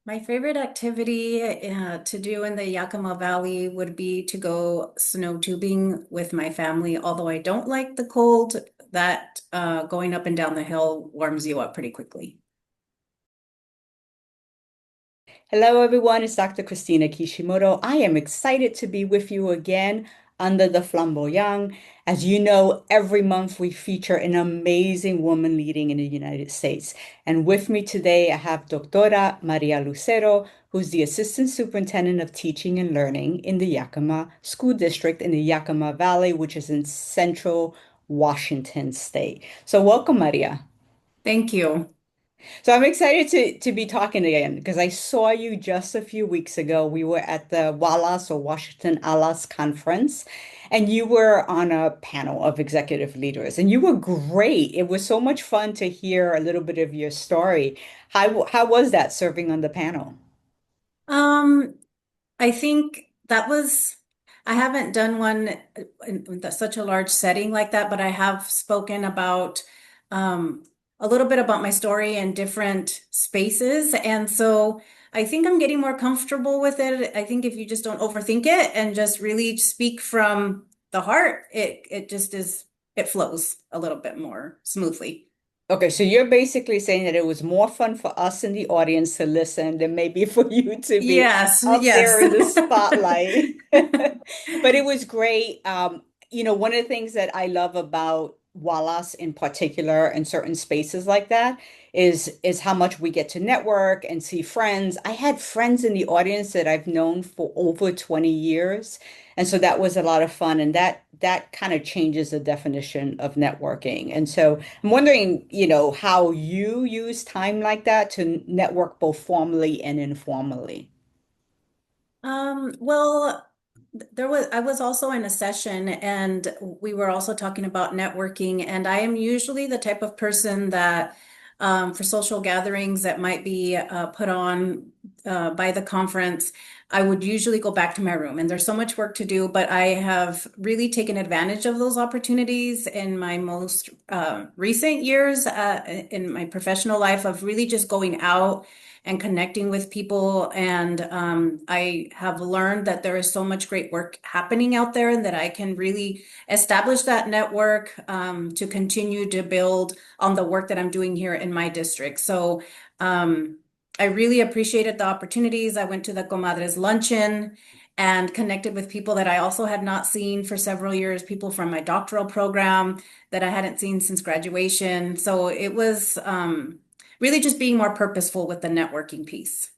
My favorite activity to do in the Yakima Valley would be to go snow tubing with my family. Although I don't like the cold, that going up and down the hill warms you up pretty quickly. Hello, everyone. It's Dr. Christina Kishimoto. I am excited to be with you again under the Flamboyán. As you know, every month we feature an amazing woman leading in the United States. And with me today, I have Doctora Maria Lucero, who's the Assistant Superintendent of Teaching and Learning in the Yakima School District in the Yakima Valley, which is in central Washington State. So, welcome, Maria. Thank you. So I'm excited to be talking again because I saw you just a few weeks ago. We were at the WALAS or Washington ALAS conference, and you were on a panel of executive leaders, and you were great. It was so much fun to hear a little bit of your story. How was that serving on the panel? Um, I think that was, I haven't done one in such a large setting like that, but I have spoken about um, a little bit about my story in different spaces. And so I think I'm getting more comfortable with it. I think if you just don't overthink it and just really speak from the heart, it just is, it flows a little bit more smoothly. Okay, so you're basically saying that it was more fun for us in the audience to listen than maybe for you to be Yes, up yes. there in the spotlight. But it was great. One of the things that I love about Wallace in particular and certain spaces like that is how much we get to network and see friends. I had friends in the audience that I've known for over 20 years. And so that was a lot of fun. And that kind of changes the definition of networking. And so I'm wondering, how you use time like that to network both formally and informally. Well, I was also in a session and we were also talking about networking. And I am usually the type of person that, for social gatherings that might be put on by the conference, I would usually go back to my room. And there's so much work to do, but I have really taken advantage of those opportunities in my most recent years in my professional life of really just going out and connecting with people. And I have learned that there is so much great work happening out there and that I can really establish that network to continue to build on the work that I'm doing here in my district. So I really appreciated the opportunities. I went to the Comadres Luncheon and connected with people that I also had not seen for several years, people from my doctoral program that I hadn't seen since graduation. So it was really just being more purposeful with the networking piece.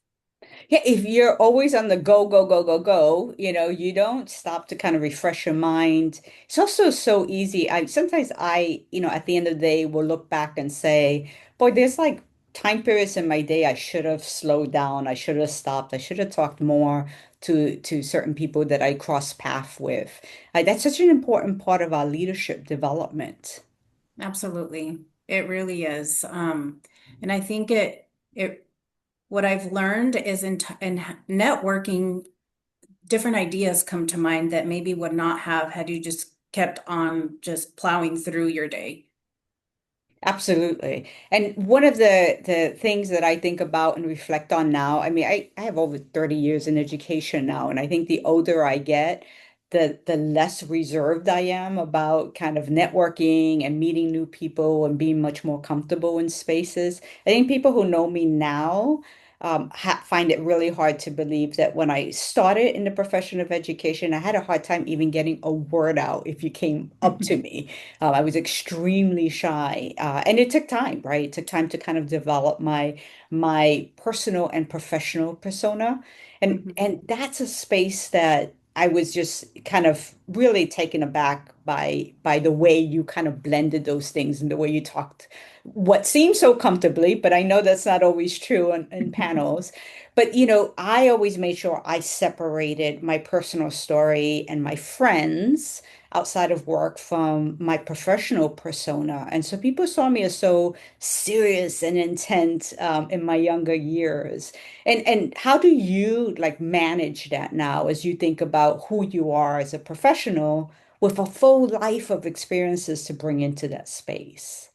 Yeah, if you're always on the go, go, go, go, go, you don't stop to kind of refresh your mind. It's also so easy. At the end of the day, will look back and say, boy, there's like time periods in my day I should have slowed down. I should have stopped. I should have talked more to certain people that I cross path with. That's such an important part of our leadership development. Absolutely. It really is. And I think what I've learned is in networking, different ideas come to mind that maybe would not have had you just kept on just plowing through your day. Absolutely. And one of the things that I think about and reflect on now, I mean, I have over 30 years in education now, and I think the older I get, the less reserved I am about kind of networking and meeting new people and being much more comfortable in spaces. I think people who know me now ha find it really hard to believe that when I started in the profession of education, I had a hard time even getting a word out if you came up to me. I was extremely shy, and it took time, right? It took time to kind of develop my personal and professional persona, and that's a space that I was just kind of really taken aback by the way you kind of blended those things and the way you talked, what seems so comfortably, but I know that's not always true in panels. But I always made sure I separated my personal story and my friends outside of work from my professional persona. And so people saw me as so serious and intent in my younger years. And how do you like manage that now as you think about who you are as a professional with a full life of experiences to bring into that space?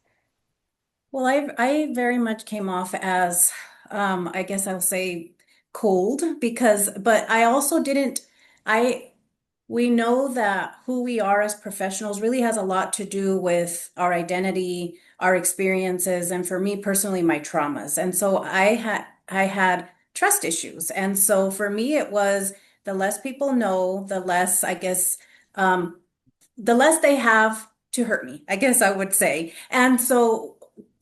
Well, I very much came off as, I guess I'll say cold because, but I also didn't, I, we know that who we are as professionals really has a lot to do with our identity, our experiences, and for me personally, my traumas. And so I had trust issues. And so for me, it was the less people know, the less, I guess, um, the less they have to hurt me, I guess I would say. And so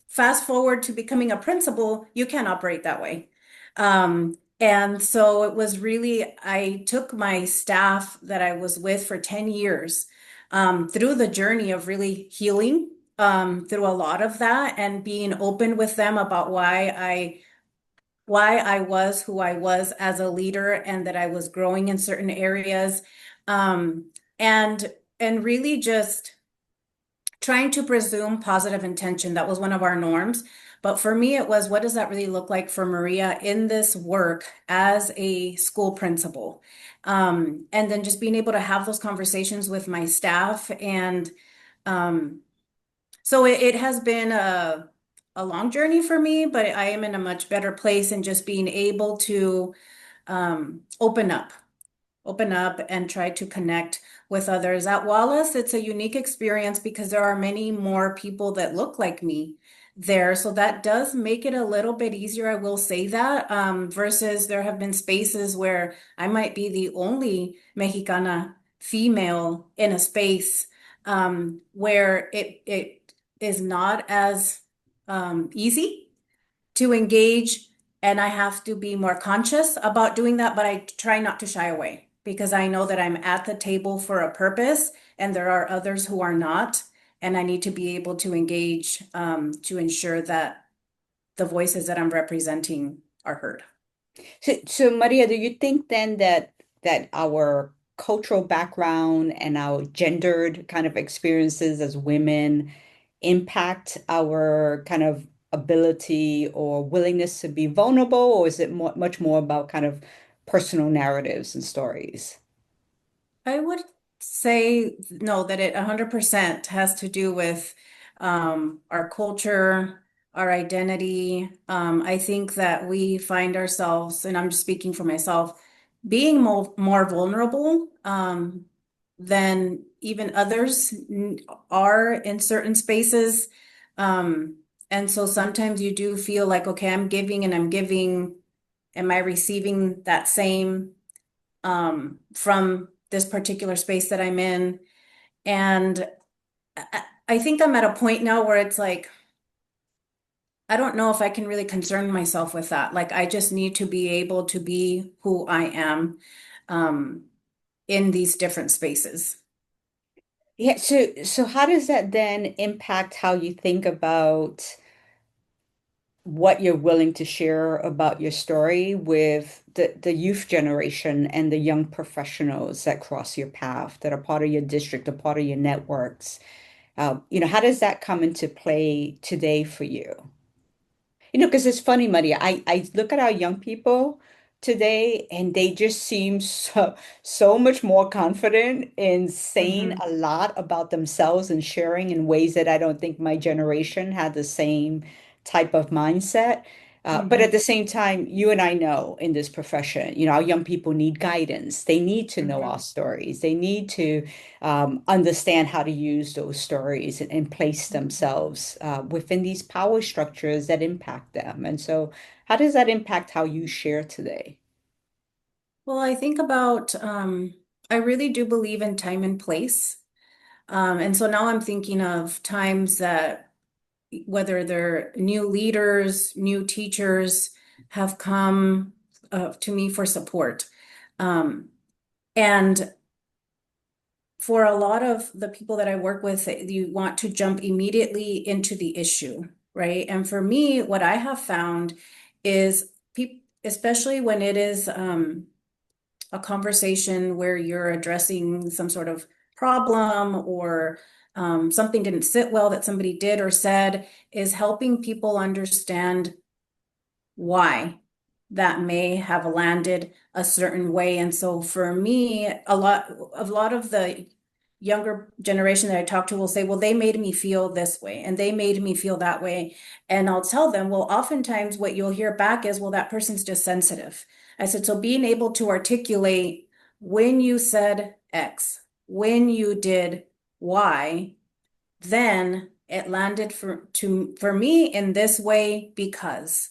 fast forward to becoming a principal, you can't operate that way. And so it was really, I took my staff that I was with for 10 years through the journey of really healing through a lot of that and being open with them about why I was who I was as a leader and that I was growing in certain areas. Um, and and really just trying to presume positive intention. That was one of our norms. But for me, it was what does that really look like for Maria in this work as a school principal? And then just being able to have those conversations with my staff. And um, so it has been a long journey for me, but I am in a much better place and just being able to open up and try to connect with others. At Wallace, it's a unique experience because there are many more people that look like me there. So that does make it a little bit easier, I will say that, versus there have been spaces where I might be the only Mexicana female in a space where it is not as easy to engage, and I have to be more conscious about doing that, but I try not to shy away because I know that I'm at the table for a purpose and there are others who are not, and I need to be able to engage to ensure that the voices that I'm representing are heard. So Maria, do you think then that our cultural background and our gendered kind of experiences as women impact our kind of ability or willingness to be vulnerable, or is it much more about kind of personal narratives and stories? I would say no, that it 100% has to do with our culture, our identity. I think that we find ourselves, and I'm just speaking for myself, being more vulnerable than even others are in certain spaces. Um, and so sometimes you do feel like, okay, I'm giving and I'm giving. Am I receiving that same? From this particular space that I'm in. And I think I'm at a point now where it's like, I don't know if I can really concern myself with that. Like, I just need to be able to be who I am um, in these different spaces. Yeah, so how does that then impact how you think about what you're willing to share about your story with the youth generation and the young professionals that cross your path, that are part of your district, a part of your networks? How does that come into play today for you? Because it's funny, Maria. I look at our young people today and they just seem so much more confident in saying Hmm. a lot about themselves and sharing in ways that I don't think my generation had the same type of mindset. But at Hmm. the same time, you and I know in this profession, our young people need guidance. They need to know our Hmm. stories. They need to understand how to use those stories and place themselves within these power structures that impact them. And so, how does that impact how you share today? Well, I think about, I really do believe in time and place. And so now I'm thinking of times that whether they're new leaders, new teachers have come to me for support. Um, and for a lot of the people that I work with, you want to jump immediately into the issue, right? And for me, what I have found is people, especially when it is a conversation where you're addressing some sort of problem or something didn't sit well that somebody did or said, is helping people understand why that may have landed a certain way. And so for me, a lot of the younger generation that I talk to will say, well, they made me feel this way and they made me feel that way. And I'll tell them, well, oftentimes what you'll hear back is, well, that person's just sensitive. I said, so being able to articulate when you said X, when you did Y, then it landed for me in this way because.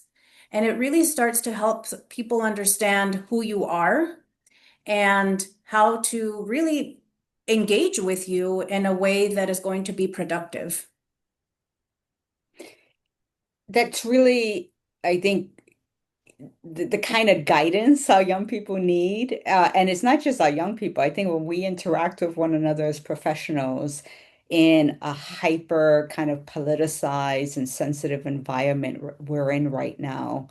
And it really starts to help people understand who you are and how to really engage with you in a way that is going to be productive. That's really, I think, the kind of guidance our young people need. And it's not just our young people. I think when we interact with one another as professionals in a hyper kind of politicized and sensitive environment we're in right now,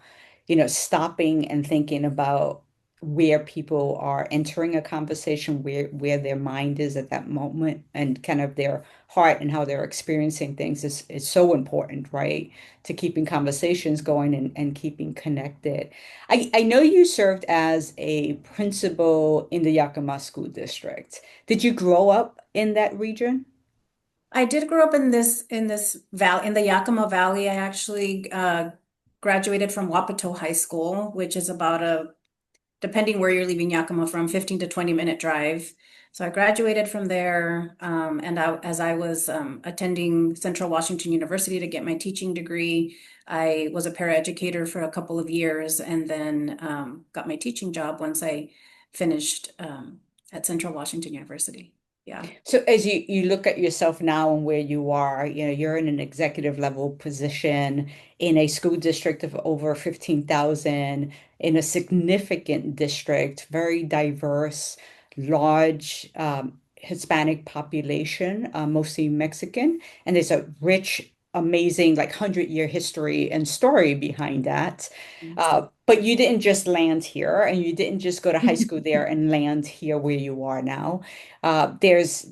stopping and thinking about where people are entering a conversation, where their mind is at that moment, and kind of their heart and how they're experiencing things is so important, right? To keeping conversations going and keeping connected. I know you served as a principal in the Yakima School District. Did you grow up in that region? I did grow up in this valley in the Yakima Valley. I actually graduated from Wapato High School, which is about a depending where you're leaving Yakima from, 15 to 20-minute drive. So I graduated from there, and as I was attending Central Washington University to get my teaching degree, I was a paraeducator for a couple of years, and then got my teaching job once I finished at Central Washington University. Yeah. So as you look at yourself now and where you are, you're in an executive level position in a school district of over 15,000, in a significant district, very diverse, large Hispanic population, mostly Mexican, and there's a rich, amazing, like 100-year history and story behind that. But you didn't just land here, and you didn't just go to high school there and land here where you are now. There's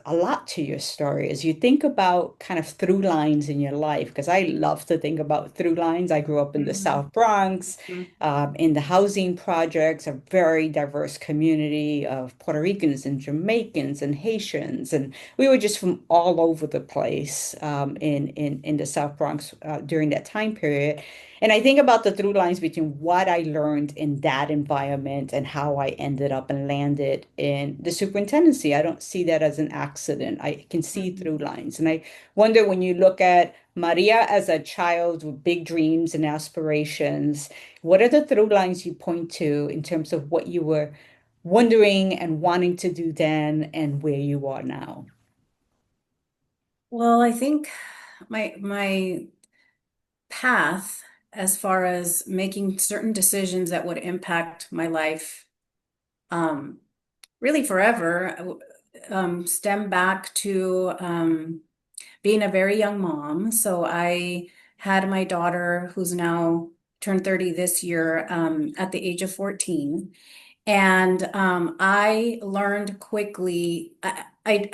a lot to your story as you think about kind of through lines in your life, because I love to think about through lines. I grew up in the Mhm. South Bronx, Mhm. in the housing projects, a very diverse community of Puerto Ricans and Jamaicans and Haitians, and we were just from all over the place in the South Bronx during that time period. And I think about the through lines between what I learned in that environment and how I ended up and landed in the superintendency. I don't see that as an accident. I can see through Mhm. lines. And I wonder, when you look at Maria as a child with big dreams and aspirations, what are the through lines you point to in terms of what you were wondering and wanting to do then and where you are now? Well, I think my path as far as making certain decisions that would impact my life um, really forever stem back to being a very young mom. So I had my daughter who's now turned 30 this year at the age of 14. And I learned quickly, I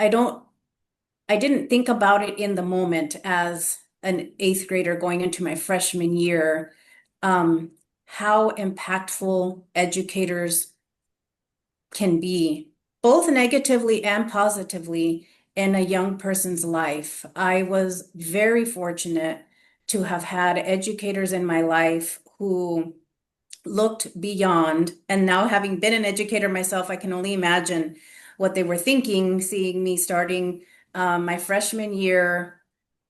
didn't think about it in the moment as an eighth grader going into my freshman year, um, how impactful educators can be, both negatively and positively, in a young person's life. I was very fortunate to have had educators in my life who looked beyond. And now, having been an educator myself, I can only imagine what they were thinking, seeing me starting my freshman year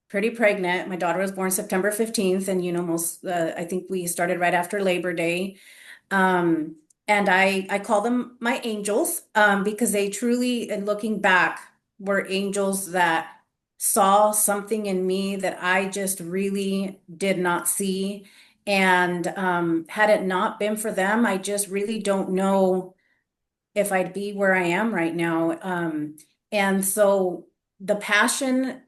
pretty pregnant. My daughter was born September 15th, and I think we started right after Labor Day. Um, and I call them my angels because they truly, and looking back, were angels that saw something in me that I just really did not see. And had it not been for them, I just really don't know if I'd be where I am right now. And so the passion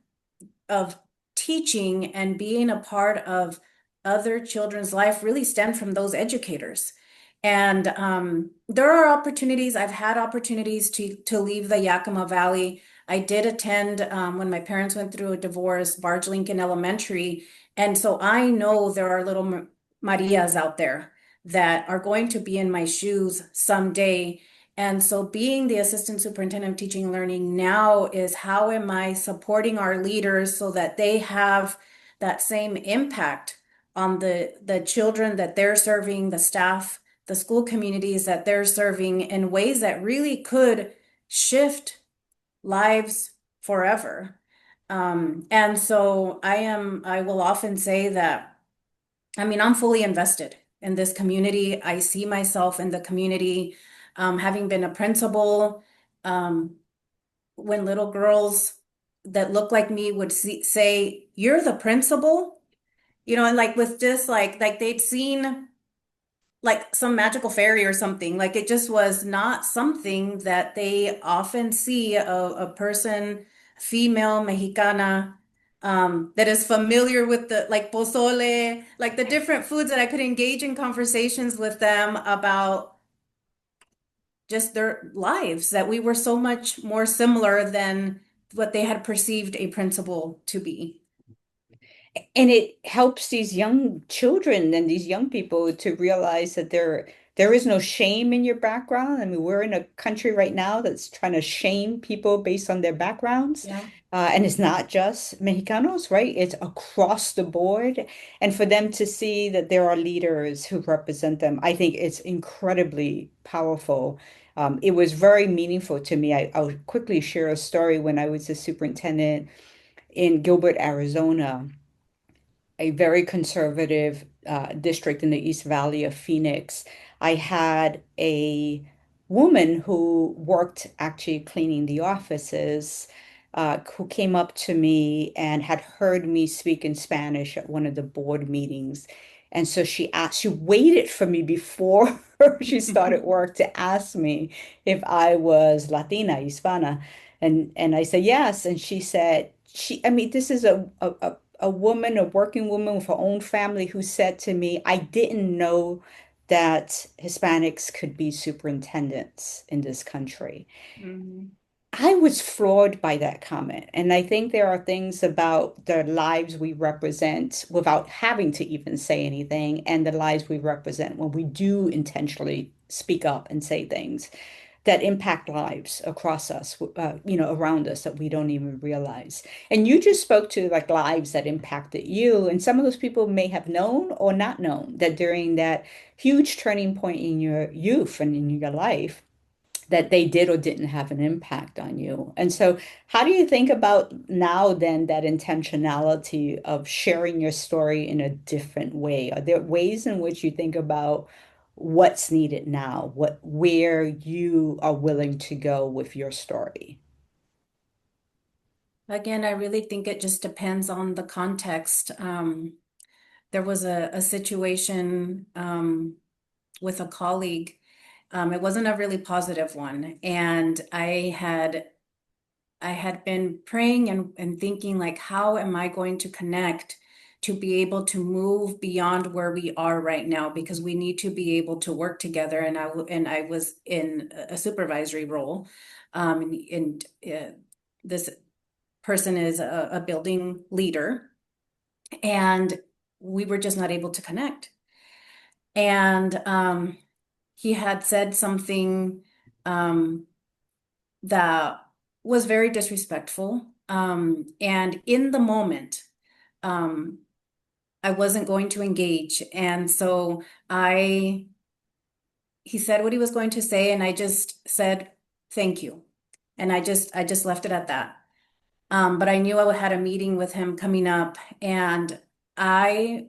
of teaching and being a part of other children's life really stem from those educators. And there are opportunities. I've had opportunities to leave the Yakima Valley. I did attend when my parents went through a divorce, Barge Lincoln Elementary, and so I know there are little Marias out there that are going to be in my shoes someday. And so being the assistant superintendent of teaching and learning now is how am I supporting our leaders so that they have that same impact on the children that they're serving, the staff the school communities that they're serving in ways that really could shift lives forever. And so I will often say that, I mean, I'm fully invested in this community. I see myself in the community, having been a principal, um, when little girls that look like me would say, "You're the principal," and like with just like they'd seen like some magical fairy or something. Like it just was not something that they often see a person, female Mexicana, that is familiar with the like pozole, like the different foods that I could engage in conversations with them about just their lives, that we were so much more similar than what they had perceived a principal to be. And it helps these young children and these young people to realize that there is no shame in your background. I mean, we're in a country right now that's trying to shame people based on their backgrounds. Yeah. And it's not just Mexicanos, right? It's across the board. And for them to see that there are leaders who represent them, I think it's incredibly powerful. It was very meaningful to me. I'll quickly share a story when I was the superintendent in Gilbert, Arizona, a very conservative district in the East Valley of Phoenix. I had a woman who worked actually cleaning the offices, who came up to me and had heard me speak in Spanish at one of the board meetings. And so she waited for me before she started work to ask me if I was Latina, Hispana. And I said yes. And she said, I mean, this is a woman, a working woman with her own family, who said to me, I didn't know that Hispanics could be superintendents in this country. Mhm. I was floored by that comment. And I think there are things about the lives we represent without having to even say anything, and the lives we represent when we do intentionally speak up and say things that impact lives across us, around us, that we don't even realize. And you just spoke to like lives that impacted you, and some of those people may have known or not known that during that huge turning point in your youth and in your life, that they did or didn't have an impact on you. And so, how do you think about now then that intentionality of sharing your story in a different way? Are there ways in which you think about what's needed now, where you are willing to go with your story? Again, I really think it just depends on the context. There was a situation with a colleague. It wasn't a really positive one, and I had been praying and thinking like, how am I going to connect to be able to move beyond where we are right now? Because we need to be able to work together. And I was in a supervisory role, and this person is a building leader, and we were just not able to connect. And he had said something that was very disrespectful. And in the moment, um, I wasn't going to engage. And so he said what he was going to say, and I just said, thank you. And I just left it at that. But I knew I had a meeting with him coming up, and I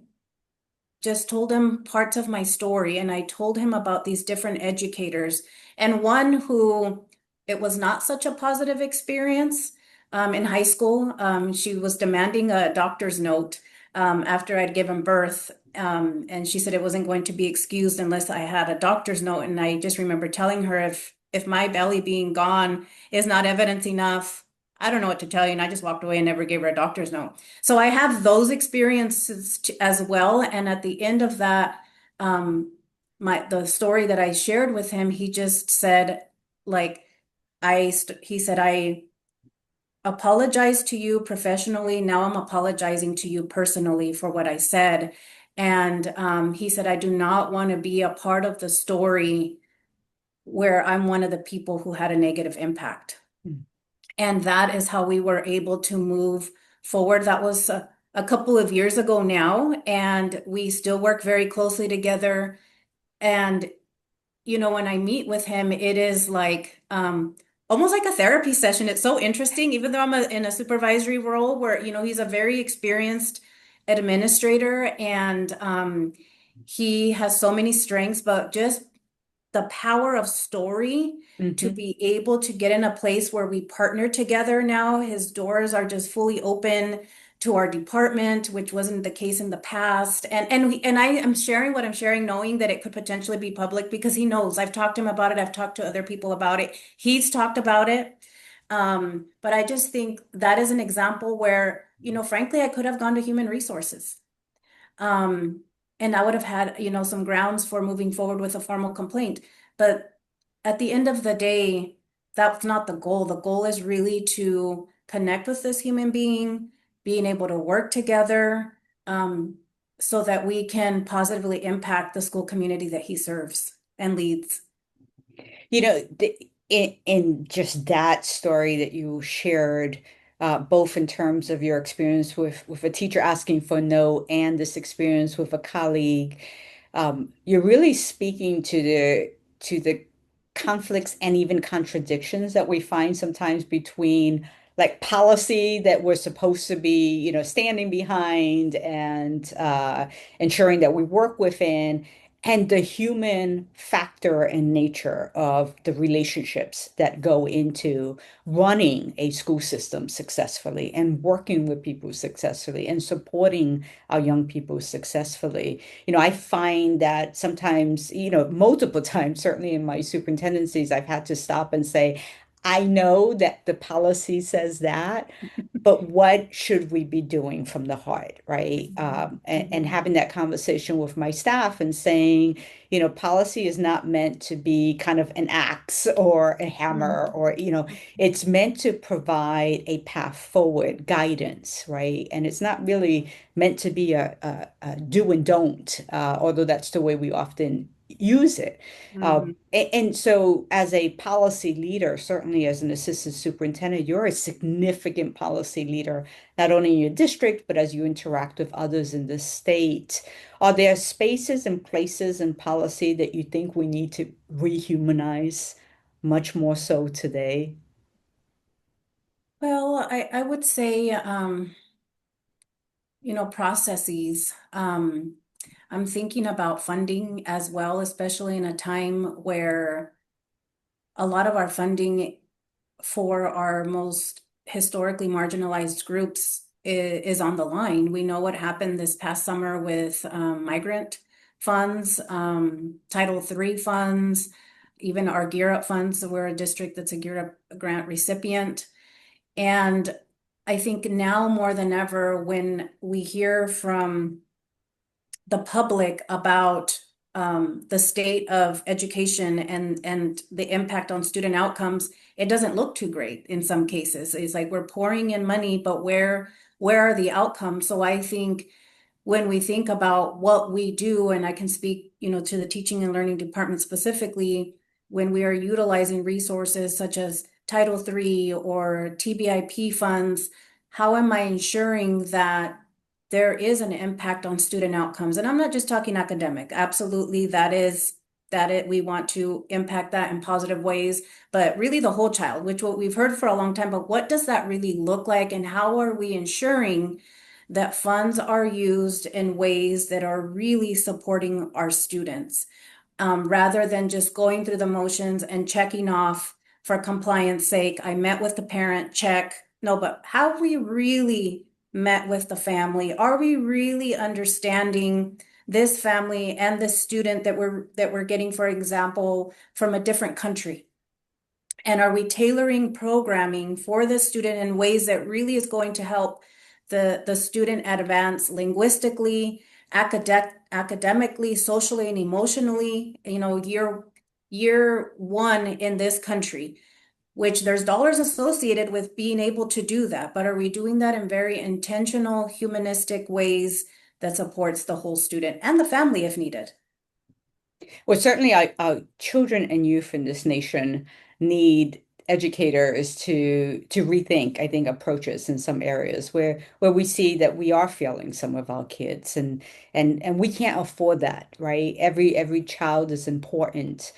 just told him parts of my story, and I told him about these different educators, and one who it was not such a positive experience in high school. She was demanding a doctor's note after I'd given birth. And she said it wasn't going to be excused unless I had a doctor's note. And I just remember telling her, if my belly being gone is not evidence enough, I don't know what to tell you. And I just walked away and never gave her a doctor's note. So I have those experiences as well. And at the end of that, the story that I shared with him, he just said, like, he said, I apologize to you professionally. Now I'm apologizing to you personally for what I said. And he said, I do not want to be a part of the story where I'm one of the people who had a negative impact. Mm. And that is how we were able to move forward. That was a couple of years ago now, and we still work very closely together. And when I meet with him, it is like almost like a therapy session. It's so interesting, even though I'm in a supervisory role where, he's a very experienced administrator and he has so many strengths, but just the power of story to Hmm. be able to get in a place where we partner together now. His doors are just fully open to our department, which wasn't the case in the past. And I am sharing what I'm sharing, knowing that it could potentially be public because he knows. I've talked to him about it. I've talked to other people about it. He's talked about it. But I just think that is an example where, frankly, I could have gone to human resources. Um, and I would have had, some grounds for moving forward with a formal complaint. But at the end of the day, that's not the goal. The goal is really to connect with this human being, being able to work together, so that we can positively impact the school community that he serves and leads. In just that story that you shared, both in terms of your experience with a teacher asking for no and this experience with a colleague, you're really speaking to the conflicts and even contradictions that we find sometimes between like policy that we're supposed to be, standing behind and ensuring that we work within, and the human factor and nature of the relationships that go into running a school system successfully and working with people successfully and supporting our young people successfully. I find that sometimes, multiple times, certainly in my superintendencies, I've had to stop and say, I know that the policy says that, but what should we be doing from the heart, right? And Mhm. having that conversation with my staff and saying, policy is not meant to be kind of an axe or a hammer, Mhm. or, it's meant to provide a path forward, guidance, right? And it's not really meant to be a do and don't, although that's the way we often use it. Mhm. And so, as a policy leader, certainly as an assistant superintendent, you're a significant policy leader, not only in your district, but as you interact with others in the state. Are there spaces and places in policy that you think we need to rehumanize much more so today? Well, I would say, processes. I'm thinking about funding as well, especially in a time where a lot of our funding for our most historically marginalized groups is on the line. We know what happened this past summer with migrant funds, Title III funds, even our Gear Up funds. We're a district that's a Gear Up grant recipient. And I think now more than ever, when we hear from the public about the state of education and the impact on student outcomes, it doesn't look too great in some cases. It's like we're pouring in money, but where are the outcomes? So I think when we think about what we do, and I can speak, to the teaching and learning department specifically, when we are utilizing resources such as Title III or TBIP funds, how am I ensuring that there is an impact on student outcomes? And I'm not just talking academic. Absolutely, we want to impact that in positive ways, but really the whole child, which what we've heard for a long time, but what does that really look like and how are we ensuring that funds are used in ways that are really supporting our students, rather than just going through the motions and checking off for compliance sake. I met with the parent, check. No, but have we really met with the family? Are we really understanding this family and this student that we're getting, for example, from a different country? And are we tailoring programming for the student in ways that really is going to help the student advance linguistically, academically, socially, and emotionally, year one in this country, which there's dollars associated with being able to do that. But are we doing that in very intentional, humanistic ways that supports the whole student and the family if needed? Well, certainly our children and youth in this nation need educators to rethink, I think, approaches in some areas where we see that we are failing some of our kids, and we can't afford that, right? Every child is important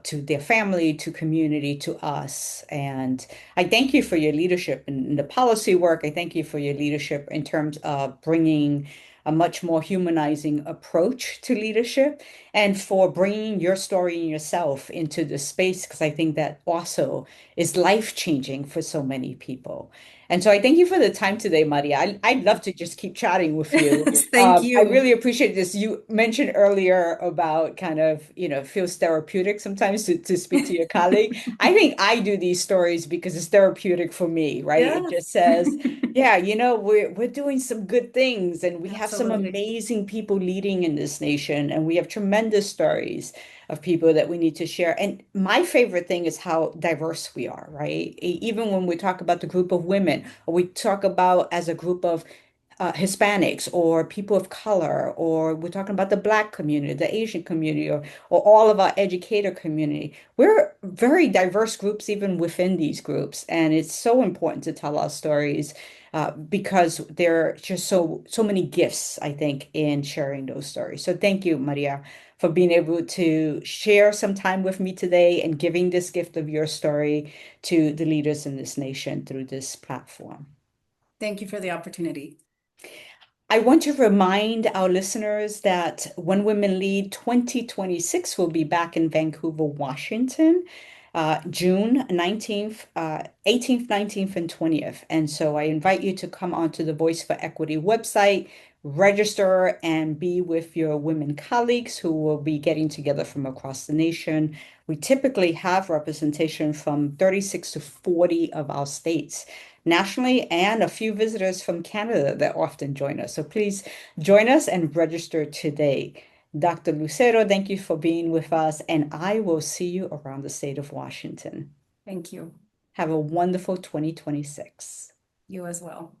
to their family, to community, to us. And I thank you for your leadership in the policy work. I thank you for your leadership in terms of bringing a much more humanizing approach to leadership and for bringing your story and yourself into the space, because I think that also is life-changing for so many people. And so I thank you for the time today, Maria. I'd love to just keep chatting with you. Thank I you. really appreciate this. You mentioned earlier about kind of, feels therapeutic sometimes to speak to your colleague. I think I do these stories because it's therapeutic for me, right? It Yes. just says, yeah, we're doing some good things, and we have some Absolutely. amazing people leading in this nation, and we have tremendous stories of people that we need to share. And my favorite thing is how diverse we are, right? Even when we talk about the group of women, or we talk about as a group of Hispanics or people of color, or we're talking about the Black community, the Asian community, or all of our educator community. We're very diverse groups even within these groups, and it's so important to tell our stories because there are just so many gifts, I think, in sharing those stories. So thank you, Maria, for being able to share some time with me today and giving this gift of your story to the leaders in this nation through this platform. Thank you for the opportunity. I want to remind our listeners that When Women Lead 2026 will be back in Vancouver, Washington, June 19th, 18th, 19th, and 20th. And so I invite you to come onto the Voice for Equity website, register, and be with your women colleagues who will be getting together from across the nation. We typically have representation from 36 to 40 of our states nationally, and a few visitors from Canada that often join us. So please join us and register today. Dr. Lucero, thank you for being with us, and I will see you around the state of Washington. Thank you. Have a wonderful 2026. You as well.